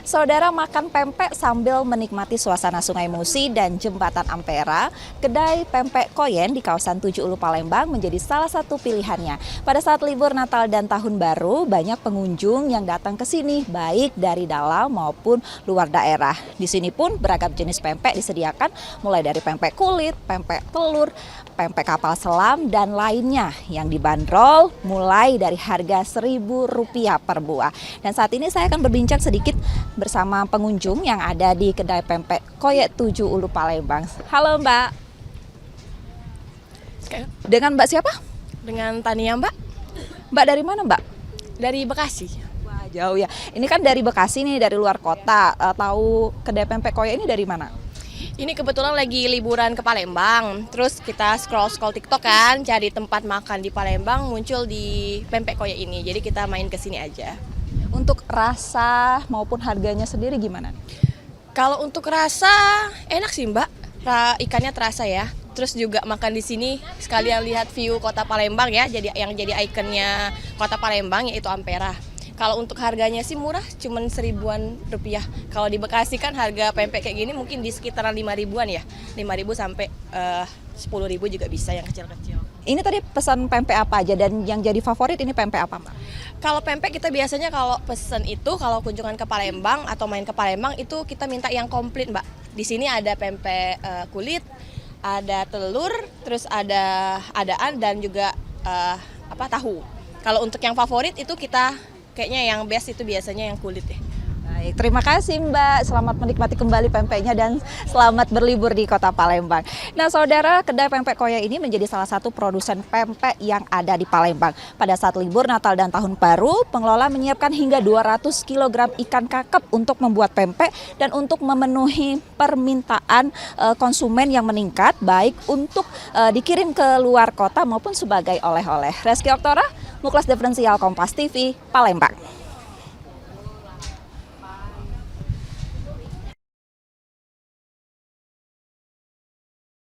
Saudara makan pempek sambil menikmati suasana Sungai Musi dan Jembatan Ampera, kedai pempek Koyen di kawasan Tujuh Ulu Palembang menjadi salah satu pilihannya. Pada saat libur Natal dan Tahun Baru, banyak pengunjung yang datang ke sini, baik dari dalam maupun luar daerah. Di sini pun beragam jenis pempek disediakan, mulai dari pempek kulit, pempek telur, pempek kapal selam, dan lainnya yang dibanderol mulai dari harga Rp1.000 per buah. Dan saat ini saya akan berbincang sedikit bersama pengunjung yang ada di kedai pempek Koyen Tujuh Ulu Palembang. Halo Mbak. Dengan Mbak siapa? Dengan Tania, Mbak. Mbak dari mana Mbak? Dari Bekasi. Wah, jauh ya. Ini kan dari Bekasi nih, dari luar kota. Tahu kedai pempek Koyen ini dari mana? Ini kebetulan lagi liburan ke Palembang. Terus kita scroll TikTok kan, cari tempat makan di Palembang, muncul di pempek Koyen ini. Jadi kita main ke sini aja. Untuk rasa maupun harganya sendiri gimana? Kalau untuk rasa enak sih, Mbak. Ikannya terasa ya. Terus juga makan di sini sekalian lihat view kota Palembang ya. Jadi yang jadi ikonnya kota Palembang yaitu Ampera. Kalau untuk harganya sih murah, cuman Rp1.000-an. Kalau di Bekasi kan harga pempek kayak gini mungkin di sekitaran 5.000-an ya. 5.000 sampai 10.000 juga bisa yang kecil-kecil. Ini tadi pesan pempek apa aja dan yang jadi favorit ini pempek apa Mbak? Kalau pempek kita biasanya kalau pesen itu kalau kunjungan ke Palembang atau main ke Palembang itu kita minta yang komplit Mbak. Di sini ada pempek kulit, ada telur, terus ada adaan dan juga tahu. Kalau untuk yang favorit itu kita kayaknya yang best itu biasanya yang kulit ya. Baik, terima kasih Mbak. Selamat menikmati kembali pempeknya dan selamat berlibur di kota Palembang. Nah saudara, kedai pempek Koyen ini menjadi salah satu produsen pempek yang ada di Palembang. Pada saat libur Natal dan Tahun Baru, pengelola menyiapkan hingga 200 kg ikan kakep untuk membuat pempek dan untuk memenuhi permintaan konsumen yang meningkat, baik untuk dikirim ke luar kota maupun sebagai oleh-oleh. Reski Oktora, Muklas Diferensial Kompas TV, Palembang.